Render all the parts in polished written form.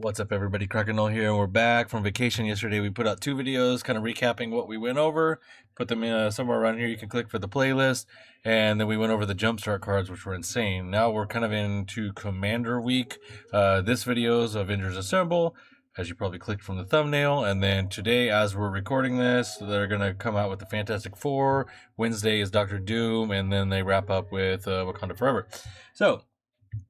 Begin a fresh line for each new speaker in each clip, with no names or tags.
What's up, everybody? Krakenol here, and we're back from vacation. Yesterday we put out 2 videos kind of recapping what we went over. Put them in somewhere around here. You can click for the playlist. And then we went over the jumpstart cards, which were insane. Now we're kind of into Commander Week. This video is Avengers Assemble, as you probably clicked from the thumbnail. And then today, as we're recording this, they're going to come out with the Fantastic Four. Wednesday is Doctor Doom, and then they wrap up with Wakanda Forever. So,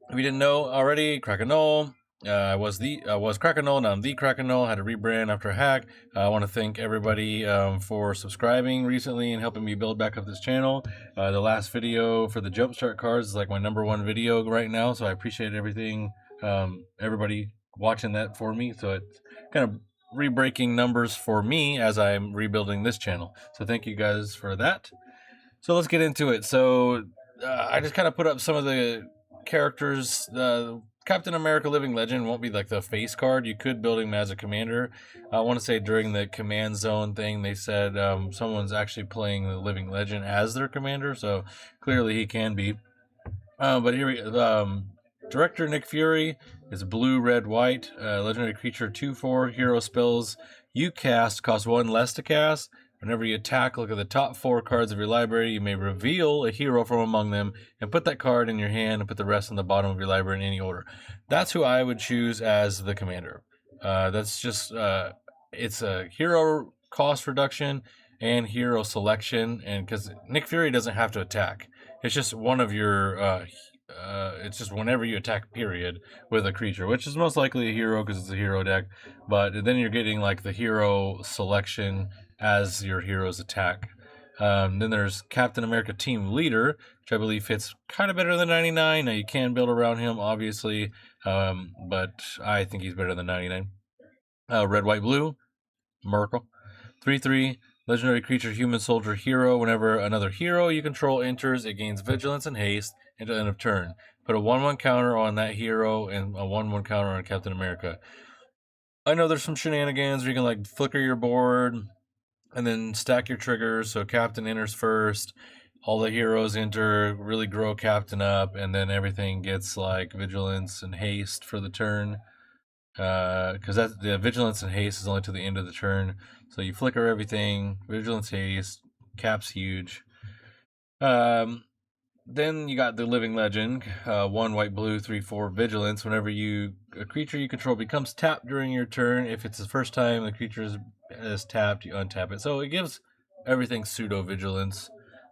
if you didn't know already, Krakenol. I was Krakenol, now I'm the Krakenol. Had to rebrand after a hack. I want to thank everybody for subscribing recently and helping me build back up this channel. The last video for the Jumpstart cards is like my #1 video right now, so I appreciate everything, everybody watching that for me. So it's kind of re-breaking numbers for me as I'm rebuilding this channel. So thank you guys for that. So let's get into it. So I just kind of put up some of the characters. Captain America Living Legend won't be like the face card. You could build him as a commander. I want to say during the command zone thing, they said someone's actually playing the Living Legend as their commander, so clearly he can be. But here Director Nick Fury is blue, red, white. Legendary creature 2/4. Hero spells you cast cost 1 less to cast. Whenever you attack, look at the top 4 cards of your library. You may reveal a hero from among them and put that card in your hand and put the rest on the bottom of your library in any order. That's who I would choose as the commander. That's just, it's a hero cost reduction and hero selection. And because Nick Fury doesn't have to attack, it's just one of your, it's just whenever you attack, period, with a creature, which is most likely a hero because it's a hero deck. But then you're getting like the hero selection as your hero's attack. Then there's Captain America Team Leader, which I believe fits kind of better than 99. Now you can build around him, obviously, but I think he's better than 99. Red, white, blue, Merkel. 3/3. Legendary creature, human soldier, hero. Whenever another hero you control enters, it gains vigilance and haste until end of turn. Put a 1/1 counter on that hero and a 1/1 counter on Captain America. I know there's some shenanigans where you can like flicker your board and then stack your triggers. So Captain enters first, all the heroes enter, really grow Captain up, and then everything gets like vigilance and haste for the turn. Because that's the vigilance and haste is only to the end of the turn. So you flicker everything, vigilance, haste, Cap's huge. Then you got the Living Legend, 1 white, blue, 3/4 vigilance. Whenever a creature you control becomes tapped during your turn, if it's the first time the creature is tapped, you untap it. So it gives everything pseudo vigilance.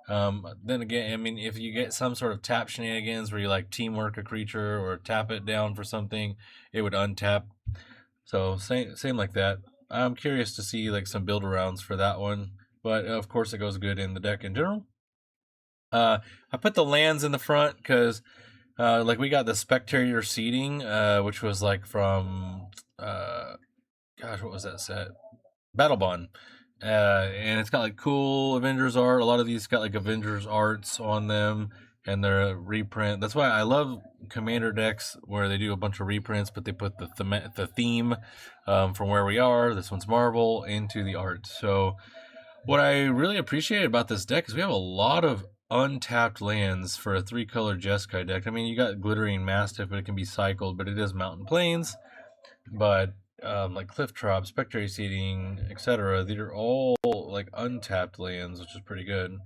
Then again, I mean, if you get some sort of tap shenanigans where you like teamwork a creature or tap it down for something, it would untap. So same like that. I'm curious to see like some build arounds for that one, but of course it goes good in the deck in general. I put the lands in the front because like we got the Spectator seating, which was like from gosh, what was that set? Battle Bond. And it's got like cool Avengers art. A lot of these got like Avengers arts on them, and they're a reprint. That's why I love Commander decks where they do a bunch of reprints, but they put the theme from where we are. This one's Marvel into the art. So what I really appreciate about this deck is we have a lot of untapped lands for a 3-color Jeskai deck. I mean, you got Glittering Mastiff, but it can be cycled, but it is Mountain Plains. But like Cliff Drop, Spectre Seeding, etc. These are all like untapped lands, which is pretty good. And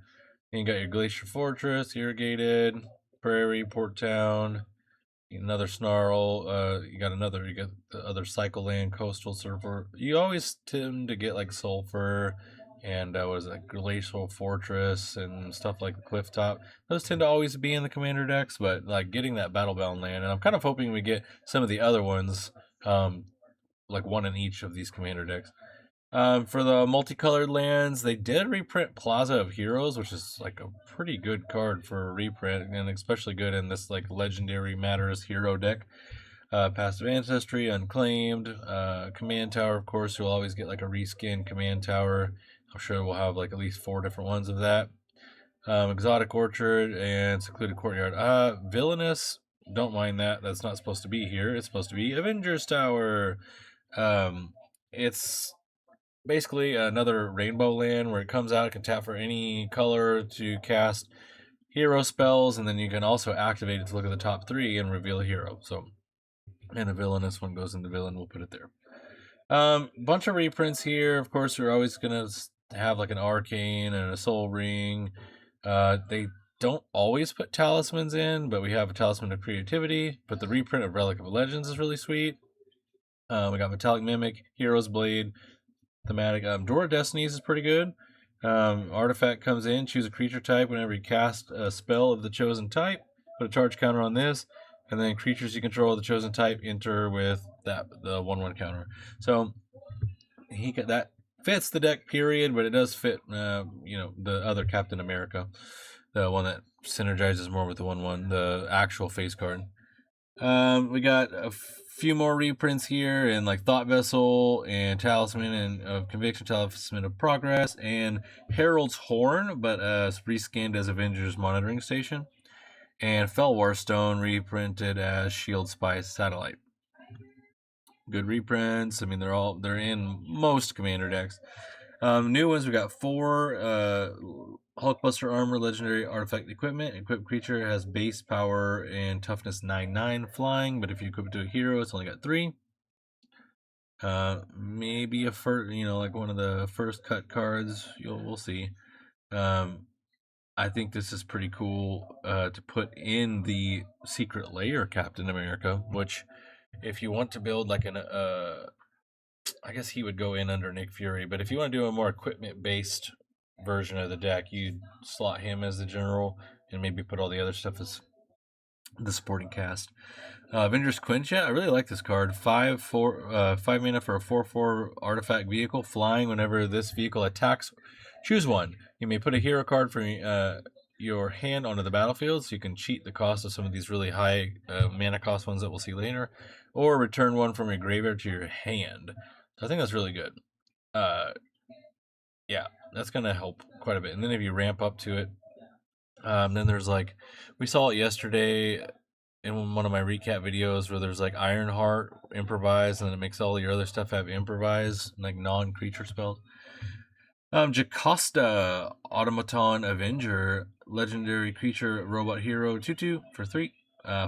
you got your Glacier Fortress, Irrigated, Prairie, Port Town, another Snarl. You got the other Cycle Land, Coastal Surfer. You always tend to get like Sulfur and what is it, Glacial Fortress and stuff like Cliff Top. Those tend to always be in the commander decks, but like getting that Battlebound land, and I'm kind of hoping we get some of the other ones, like one in each of these commander decks. For the multicolored lands, they did reprint Plaza of Heroes, which is like a pretty good card for a reprint, and especially good in this like Legendary Matters hero deck. Passive Ancestry, Unclaimed, Command Tower, of course, you'll always get like a reskin Command Tower. I'm sure we'll have like at least 4 different ones of that. Exotic Orchard and Secluded Courtyard. Villainous, don't mind that. That's not supposed to be here. It's supposed to be Avengers Tower. It's basically another rainbow land where it comes out, it can tap for any color to cast hero spells, and then you can also activate it to look at the top 3 and reveal a hero. So And a villainous one goes in the villain. We'll put it there. Bunch of reprints here. Of course, we're always gonna have like an arcane and a soul ring. They don't always put talismans in, but we have a talisman of creativity. But the reprint of Relic of Legends is really sweet. We got Metallic Mimic, Hero's Blade, thematic. Door of Destinies is pretty good. Artifact comes in, choose a creature type whenever you cast a spell of the chosen type. Put a charge counter on this, and then creatures you control of the chosen type enter with the 1/1 counter. So that fits the deck, period, but it does fit the other Captain America, the one that synergizes more with the 1/1, the actual face card. We got a few more reprints here, and like Thought Vessel and Talisman and Conviction, Talisman of Progress, and Herald's Horn, but reskinned as Avengers Monitoring Station, and Felwar Stone reprinted as Shield Spy Satellite. Good reprints. I mean, they're in most commander decks. New ones, we got 4 Hulkbuster Armor Legendary Artifact Equipment. Equipped creature has base power and toughness 9/9 flying, but if you equip it to a hero, it's only got 3. Maybe a like one of the first cut cards. We'll see. I think this is pretty cool to put in the Secret Lair Captain America, which if you want to build like I guess he would go in under Nick Fury, but if you want to do a more equipment based version of the deck, you'd slot him as the general and maybe put all the other stuff as the supporting cast. Avengers Quinjet, I really like this card. 5 mana for a 4/4 artifact vehicle, flying. Whenever this vehicle attacks, choose one. You may put a hero card from your hand onto the battlefield, so you can cheat the cost of some of these really high mana cost ones that we'll see later, or return one from your graveyard to your hand. So I think that's really good. Yeah, that's going to help quite a bit. And then if you ramp up to it, then there's like, we saw it yesterday in one of my recap videos where there's like Ironheart improvise, and then it makes all your other stuff have improvise, like non-creature spells. Jocasta, Automaton Avenger, legendary creature, robot hero, 2/2 for 3.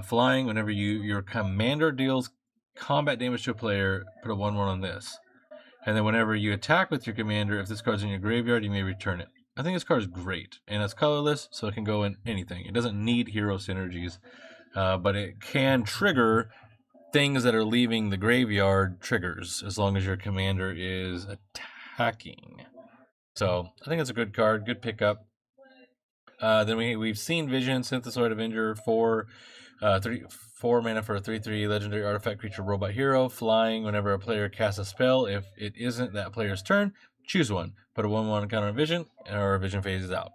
Flying, whenever your commander deals combat damage to a player, put a 1/1 on this. And then whenever you attack with your commander, if this card's in your graveyard, you may return it. I think this card is great, and it's colorless, so it can go in anything. It doesn't need hero synergies, but it can trigger things that are leaving the graveyard triggers, as long as your commander is attacking. So I think it's a good card, good pickup. Then we've seen Vision, Synthesoid Avenger, 4 mana for a 3/3 legendary artifact creature robot hero, flying. Whenever a player casts a spell, if it isn't that player's turn, choose one. Put a 1/1 counter on Vision, or Vision phases out.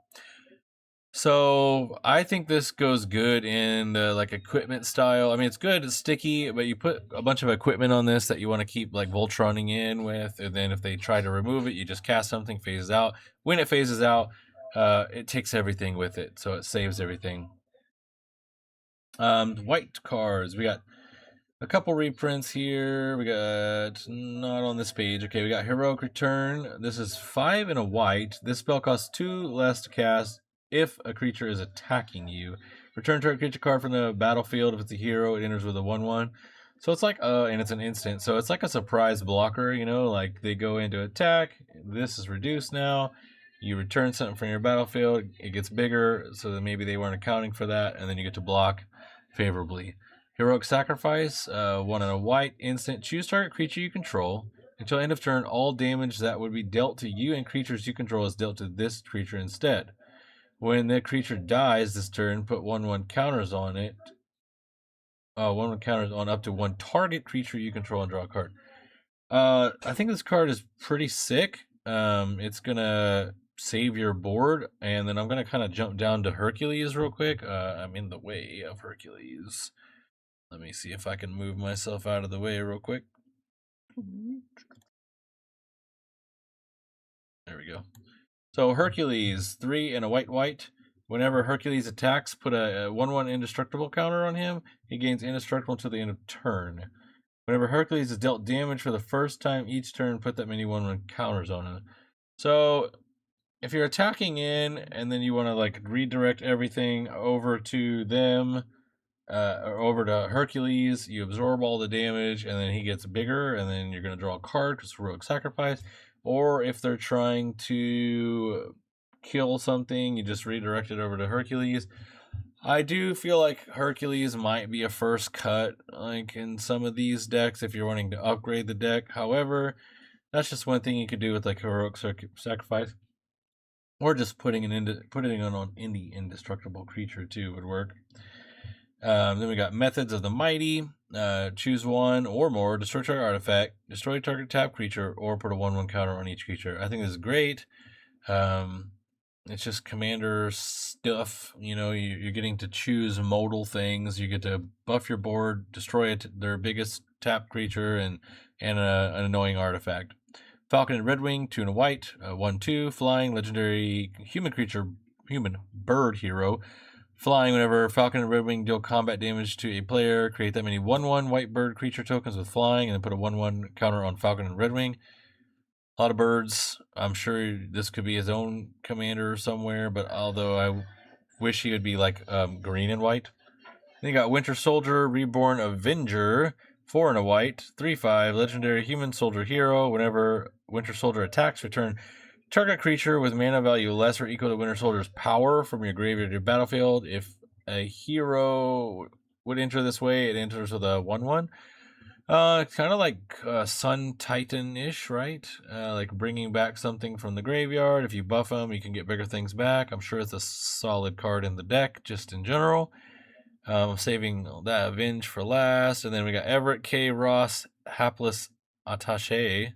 So I think this goes good in the like equipment style. I mean, it's good, it's sticky, but you put a bunch of equipment on this that you want to keep like Voltroning in with, and then if they try to remove it, you just cast something, phases out. When it phases out, it takes everything with it, so it saves everything. White cards, we got a couple reprints here. We got, not on this page. Okay, we got Heroic Return. This is 5 and a white. This spell costs 2 less to cast if a creature is attacking you. Return target creature card from the battlefield. If it's a hero, it enters with a 1/1. So it's like, and it's an instant. So it's like a surprise blocker, like they go into attack. This is reduced now. You return something from your battlefield. It gets bigger, so that maybe they weren't accounting for that, and then you get to block favorably. Heroic Sacrifice, 1 and a white, instant. Choose target creature you control. Until end of turn, all damage that would be dealt to you and creatures you control is dealt to this creature instead. When the creature dies this turn, put 1/1 counters on it. 1/1 counters on up to 1 target creature you control and draw a card. I think this card is pretty sick. It's gonna save your board, and then I'm gonna kind of jump down to Hercules real quick. I'm in the way of Hercules. Let me see if I can move myself out of the way real quick. There we go. So Hercules, 3 and a white. Whenever Hercules attacks, put a 1/1 indestructible counter on him. He gains indestructible until the end of turn. Whenever Hercules is dealt damage for the first time each turn, put that many 1/1 counters on him. So if you're attacking in, and then you want to like redirect everything over to them, over to Hercules. You absorb all the damage, and then he gets bigger, and then you're going to draw a card because heroic sacrifice. Or if they're trying to kill something, you just redirect it over to Hercules. I do feel like Hercules might be a first cut, like in some of these decks, if you're wanting to upgrade the deck. However, that's just one thing you could do with like heroic sacrifice, or just putting it on any indestructible creature too would work. Then we got Methods of the Mighty. Choose one or more, destroy target artifact, destroy target tap creature, or put a 1/1 counter on each creature. I think this is great. It's just commander stuff. You know, you're getting to choose modal things. You get to buff your board, destroy their biggest tap creature, and an annoying artifact. Falcon and Redwing, 2 and a white, 1/2, flying, legendary human bird hero. Flying, whenever Falcon and Redwing deal combat damage to a player, create that many 1/1 white bird creature tokens with flying, and then put a 1/1 counter on Falcon and Redwing. A lot of birds. I'm sure this could be his own commander somewhere, but although I wish he would be like green and white. Then you got Winter Soldier, Reborn Avenger, 4 and a white, 3/5, legendary human soldier hero. Whenever Winter Soldier attacks, return target creature with mana value less or equal to Winter Soldier's power from your graveyard to your battlefield. If a hero would enter this way, it enters with a 1/1. Kind of like Sun Titan-ish, right? Like bringing back something from the graveyard. If you buff them, you can get bigger things back. I'm sure it's a solid card in the deck, just in general. Saving that Avenge for last. And then we got Everett K. Ross, Hapless Attaché,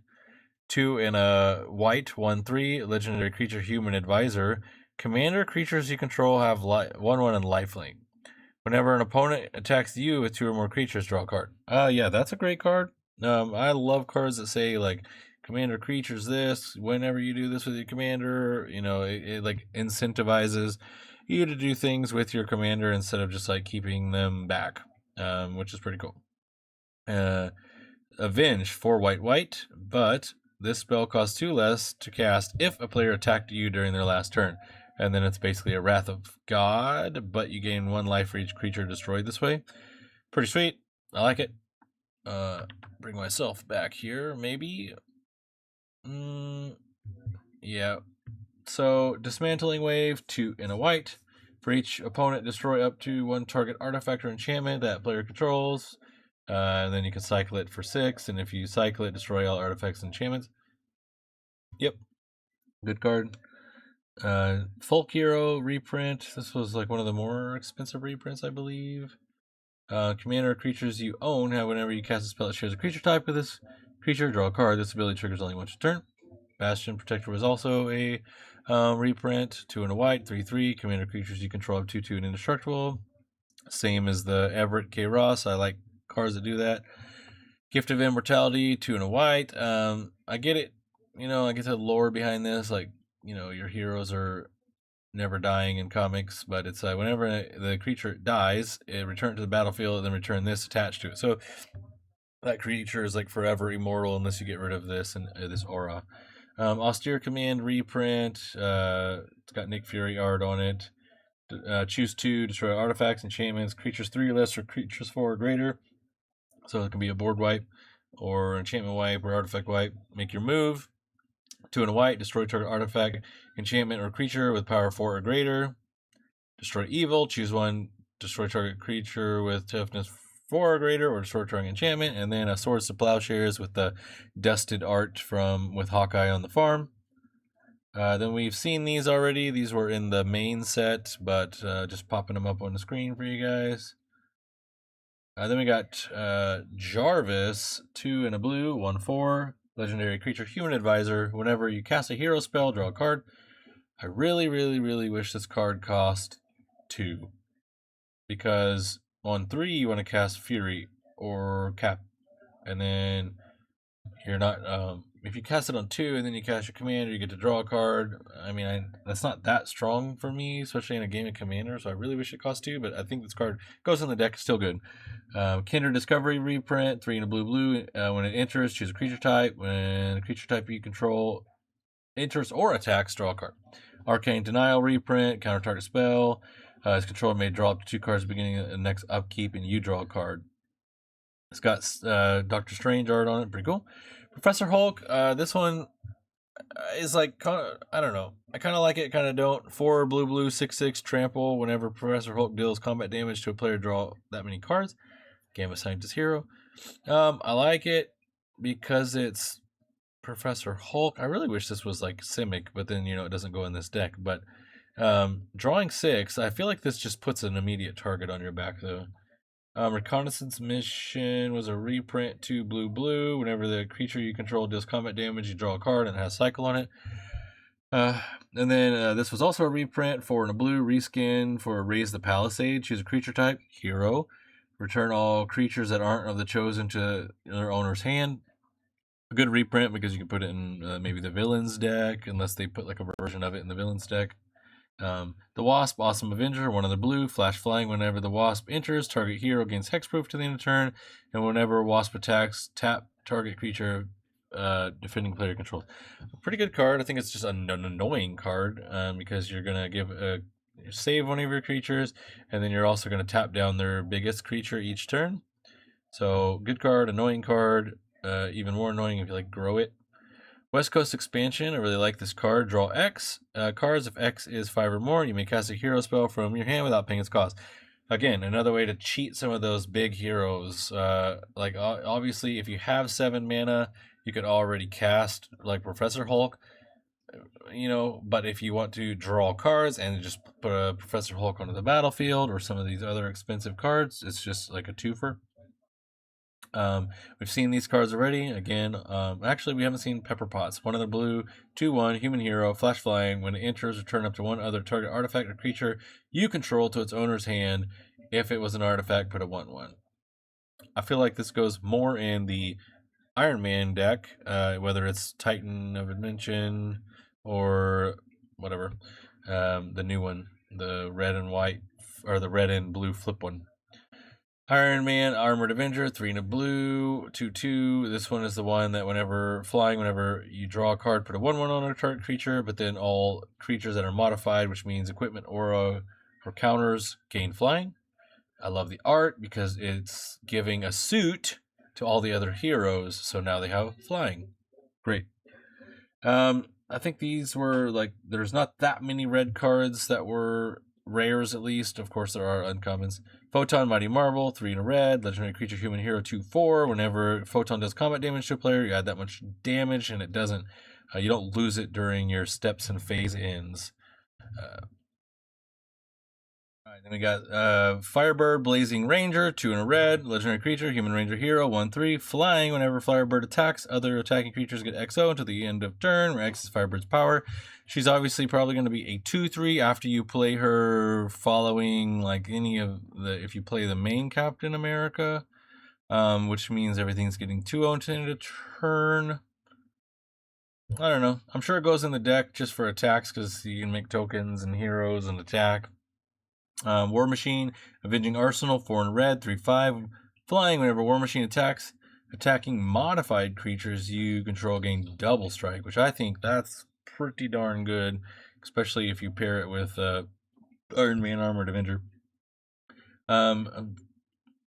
2 and a white, 1/3, legendary creature, human advisor. Commander creatures you control have 1/1 and lifelink. Whenever an opponent attacks you with 2 or more creatures, draw a card. Yeah, that's a great card. I love cards that say like commander creatures this. Whenever you do this with your commander, you know, it like incentivizes you to do things with your commander instead of just like keeping them back, which is pretty cool. Avenge, 4 white, but this spell costs 2 less to cast if a player attacked you during their last turn. And then it's basically a Wrath of God, but you gain 1 life for each creature destroyed this way. Pretty sweet. I like it. Bring myself back here, maybe. Yeah. So, Dismantling Wave, 2 and a white. For each opponent, destroy up to 1 target artifact or enchantment that player controls. And then you can cycle it for 6, and if you cycle it, destroy all artifacts and enchantments. Yep. Good card. Folk Hero reprint. This was like one of the more expensive reprints, I believe. Commander creatures you own have whenever you cast a spell that shares a creature type with this creature, draw a card. This ability triggers only once a turn. Bastion Protector was also a reprint. 2 and a white, 3/3. Commander creatures you control have 2/2 and indestructible. Same as the Everett K. Ross. I like cards that do that. Gift of Immortality, 2 and a white. I get it. You know, I get the lore behind this. Like, you know, your heroes are never dying in comics, but it's whenever the creature dies, it returns to the battlefield and then return this attached to it. So that creature is like forever immortal unless you get rid of this and this aura. Austere Command reprint. It's got Nick Fury art on it. Choose 2, destroy artifacts, enchantments, creatures 3 or less, or creatures 4 or greater. So it can be a board wipe or enchantment wipe or artifact wipe. Make your move. 2 and a white, destroy target artifact, enchantment, or creature with power 4 or greater. Destroy evil, choose 1, destroy target creature with toughness 4 or greater, or destroy target enchantment. And then a Swords to Plowshares with the dusted art with Hawkeye on the farm. Then we've seen these already. These were in the main set, but just popping them up on the screen for you guys. Then we got Jarvis, 2 and a blue, 1/4. Legendary creature, human advisor. Whenever you cast a hero spell, draw a card. I really, really, really wish this card cost 2. Because on 3, you want to cast Fury or Cap. And then you're not... if you cast it on 2 and then you cast your commander, you get to draw a card. I mean, that's not that strong for me, especially in a game of commander, so I really wish it cost 2, but I think this card goes in the deck, still good. Kindred Discovery reprint, 3 and a blue. When it enters, choose a creature type. When a creature type you control enters or attacks, draw a card. Arcane Denial reprint, counter target spell. His controller may draw up to 2 cards beginning of the next upkeep, and you draw a card. It's got Doctor Strange art on it, pretty cool. Professor Hulk, this one is like, I don't know. I kind of like it, kind of don't. 4 blue, 6/6 trample. Whenever Professor Hulk deals combat damage to a player, draw that many cards. Gamma Scientist Hero. I like it because it's Professor Hulk. I really wish this was like Simic, but then it doesn't go in this deck. But drawing 6, I feel like this just puts an immediate target on your back though. Reconnaissance Mission was a reprint, 2 blue. Whenever the creature you control deals combat damage, you draw a card and it has cycle on it. And then this was also a reprint, 4 and a blue, reskin for Raise the Palisade. Choose a creature type, hero. Return all creatures that aren't of the chosen to their owner's hand. A good reprint because you can put it in maybe the villains deck, unless they put like a version of it in the villains deck. The Wasp, Awesome Avenger, 1 other blue, flash flying. Whenever the Wasp enters, target hero gains hexproof to the end of turn, and whenever Wasp attacks, tap target creature defending player controls. A pretty good card. I think it's just an annoying card because you're gonna give save one of your creatures, and then you're also gonna tap down their biggest creature each turn. So good card, annoying card. Even more annoying if you like grow it. West Coast Expansion, I really like this card. Draw X cards. If X is 5 or more, you may cast a hero spell from your hand without paying its cost. Again, another way to cheat some of those big heroes. Like obviously, if you have 7 mana, you could already cast like Professor Hulk. But if you want to draw cards and just put a Professor Hulk onto the battlefield or some of these other expensive cards, it's just like a twofer. We've seen these cards already. Again, actually, we haven't seen Pepper Potts. 1 other blue, 2/1, human hero, flash flying. When it enters, return up to 1 other target artifact or creature you control to its owner's hand. If it was an artifact, put a 1/1. I feel like this goes more in the Iron Man deck, whether it's Titan of Invention or whatever, the new one, the red and white, or the red and blue flip one. Iron Man, Armored Avenger, 3 and a blue, 2/2. This one is the one that whenever you draw a card, put a 1/1 on a target creature, but then all creatures that are modified, which means equipment, aura, or counters, gain flying. I love the art because it's giving a suit to all the other heroes, so now they have flying. Great. I think these were like, there's not that many red cards that were rares, at least. Of course, there are uncommons. Photon, Mighty Marvel, 3 in a red. Legendary creature, human hero, 2/4. Whenever Photon does combat damage to a player, you add that much damage, and it doesn't. You don't lose it during your steps and phase ends. Alright, then we got Firebird, Blazing Ranger, 2 in a red. Legendary creature, human ranger hero, 1/3. Flying, whenever Firebird attacks, other attacking creatures get XO until the end of turn, where X is Firebird's power. She's obviously probably going to be a 2/3 after you play her following like any of if you play the main Captain America, which means everything's getting 2/0 until the end of turn. I don't know. I'm sure it goes in the deck just for attacks because you can make tokens and heroes and attack. War Machine, Avenging Arsenal, 4 in red, 3/5. Flying, whenever War Machine attacks, attacking modified creatures you control gain double strike, which I think that's pretty darn good, especially if you pair it with Iron Man, Armored Avenger.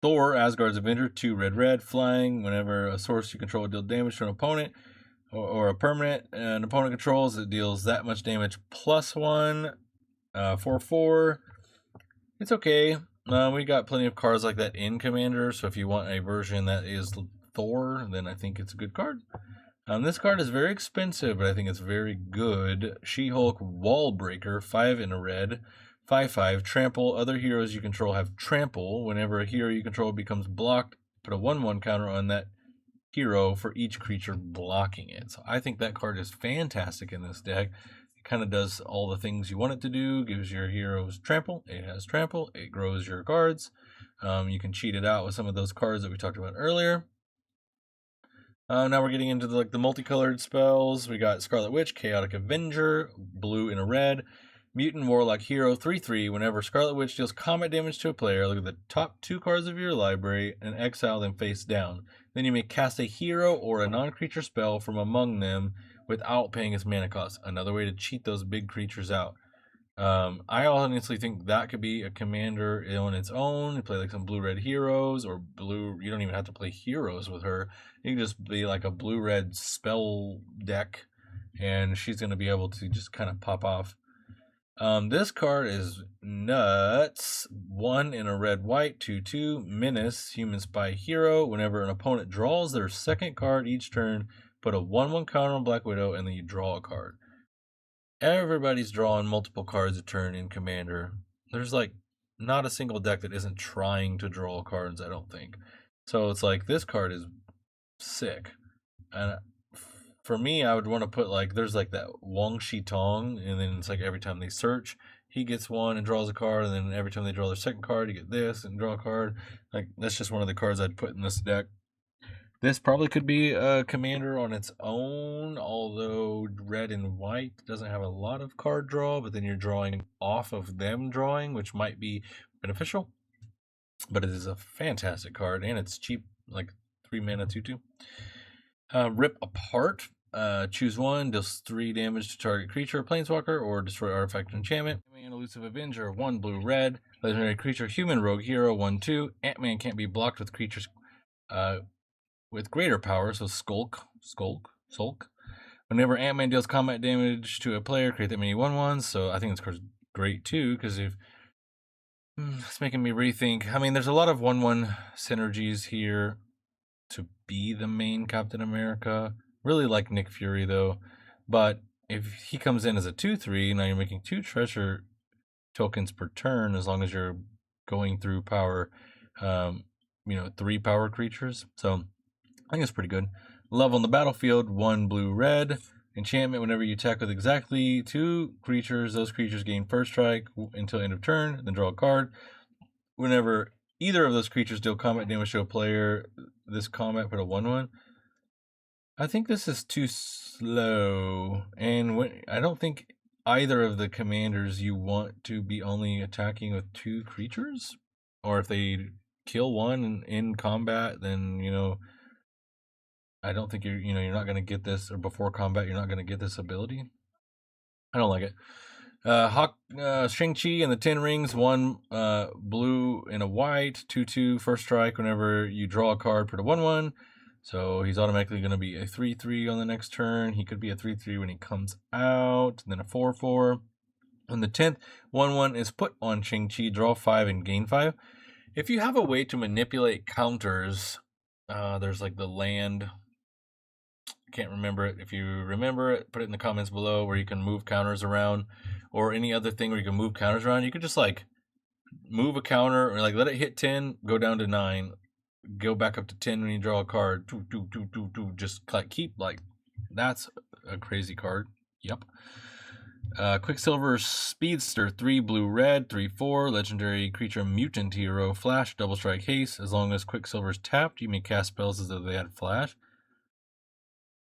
Thor, Asgard's Avenger, 2 red, flying. Whenever a source you control deals damage to an opponent or a permanent an opponent controls, it deals that much damage +1. 4/4. It's okay. We got plenty of cards like that in Commander, so if you want a version that is Thor, then I think it's a good card. This card is very expensive, but I think it's very good. She-Hulk Wallbreaker, 5 in a red, 5/5. Trample. Other heroes you control have trample. Whenever a hero you control becomes blocked, put a 1/1 counter on that hero for each creature blocking it. So I think that card is fantastic in this deck. Kind of does all the things you want it to do. Gives your heroes trample. It has trample. It grows your cards. You can cheat it out with some of those cards that we talked about earlier. Now we're getting into the multicolored spells. We got Scarlet Witch, Chaotic Avenger, blue in a red. Mutant Warlock Hero, 3/3. Whenever Scarlet Witch deals combat damage to a player, look at the top 2 cards of your library and exile them face down. Then you may cast a hero or a non-creature spell from among them without paying its mana cost. Another way to cheat those big creatures out. I honestly think that could be a commander on its own. You play like some blue-red heroes or blue. You don't even have to play heroes with her. You can just be like a blue-red spell deck, and she's going to be able to just kind of pop off. This card is nuts. 1 in a red-white, 2/2 menace human spy hero. Whenever an opponent draws their second card each turn, put a 1/1 counter on Black Widow, and then you draw a card. Everybody's drawing multiple cards a turn in Commander. There's like not a single deck that isn't trying to draw cards, I don't think. So it's like this card is sick. And for me, I would want to put like there's like that Wang Shi Tong, and then it's like every time they search, he gets one and draws a card, and then every time they draw their second card, you get this and draw a card. Like that's just one of the cards I'd put in this deck. This probably could be a commander on its own, although red and white doesn't have a lot of card draw, but then you're drawing off of them drawing, which might be beneficial. But it is a fantastic card, and it's cheap, like 3 mana 2/2. Rip Apart. Choose one, deals 3 damage to target creature, planeswalker, or destroy artifact enchantment. Ant-Man Elusive Avenger, 1 blue-red. Legendary creature, human rogue hero, 1/2. Ant-Man can't be blocked with creatures with greater power, so Sulk. Whenever Ant-Man deals combat damage to a player, create that many 1/1s. So I think this card's great too, because if it's making me rethink. I mean, there's a lot of 1/1 synergies here to be the main Captain America. Really like Nick Fury though, but if he comes in as a 2/3, now you're making 2 treasure tokens per turn as long as you're going through power, 3 power creatures. So I think it's pretty good. Level on the battlefield, 1 blue-red. Enchantment, whenever you attack with exactly 2 creatures, those creatures gain first strike until end of turn, then draw a card. Whenever either of those creatures deal combat damage to a player, this combat put a 1/1. I think this is too slow, and I don't think either of the commanders you want to be only attacking with 2 creatures, or if they kill one in combat, then I don't think you're not going to get this, or before combat, you're not going to get this ability. I don't like it. Shang-Chi and the 10 Rings, 1 blue and a white, 2/2, first strike. Whenever you draw a card, put a 1/1. So he's automatically going to be a 3/3 on the next turn. He could be a 3/3 when he comes out, and then a 4/4. On the 10th, 1/1 is put on Shang-Chi, draw 5 and gain 5. If you have a way to manipulate counters, there's like the land. Can't remember it. If you remember it, put it in the comments below, where you can move counters around, or any other thing where you can move counters around. You could just like move a counter, or like let it hit 10, go down to 9, go back up to 10 when you draw a card. Just like keep like that's a crazy card. Yep. Quicksilver Speedster, 3 blue-red, 3/4, legendary creature mutant hero, flash, double strike haste. As long as Quicksilver's tapped, you may cast spells as though they had flash.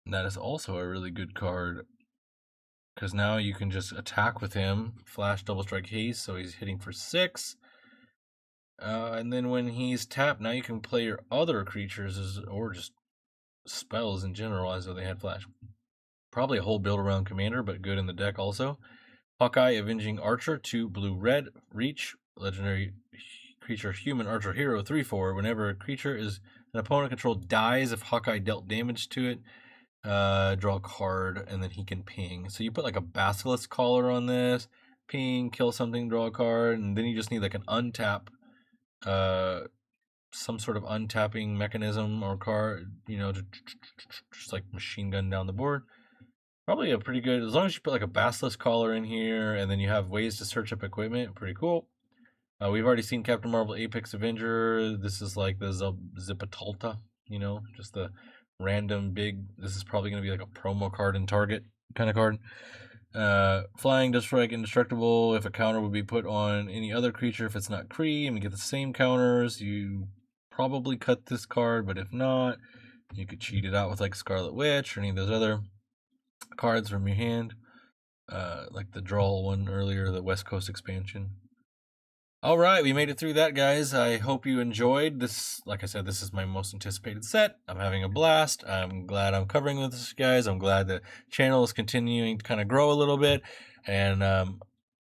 And that is also a really good card, because now you can just attack with him, flash, double strike haste, so he's hitting for 6. And then when he's tapped, now you can play your other creatures or just spells in general as though they had flash. Probably a whole build around commander, but good in the deck also. Hawkeye Avenging Archer, 2 blue-red, reach, legendary creature human archer hero, 3/4. Whenever a creature is an opponent controlled dies, if Hawkeye dealt damage to it, draw a card, and then he can ping. So you put like a basilisk collar on this, ping, kill something, draw a card, and then you just need like an untap, some sort of untapping mechanism or card, just like machine gun down the board. Probably a pretty good, as long as you put like a basilisk collar in here, and then you have ways to search up equipment. Pretty cool. We've already seen Captain Marvel Apex Avenger. This is like the Zipatalta, just the random big. This is probably going to be like a promo card in Target kind of card. Flying does strike indestructible. If a counter would be put on any other creature, if it's not Kree, and we get the same counters, you probably cut this card. But if not, you could cheat it out with like Scarlet Witch or any of those other cards from your hand, like the draw one earlier, the West Coast expansion. All right, we made it through that, guys. I hope you enjoyed this. Like I said, this is my most anticipated set. I'm having a blast. I'm glad I'm covering with this, guys. I'm glad the channel is continuing to kind of grow a little bit. And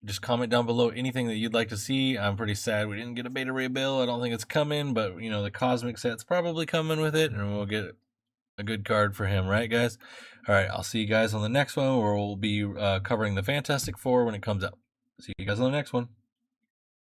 just comment down below anything that you'd like to see. I'm pretty sad we didn't get a Beta Ray Bill. I don't think it's coming, but you know, the Cosmic set's probably coming with it, and we'll get a good card for him, right, guys? All right, I'll see you guys on the next one, where we'll be covering the Fantastic Four when it comes out. See you guys on the next one.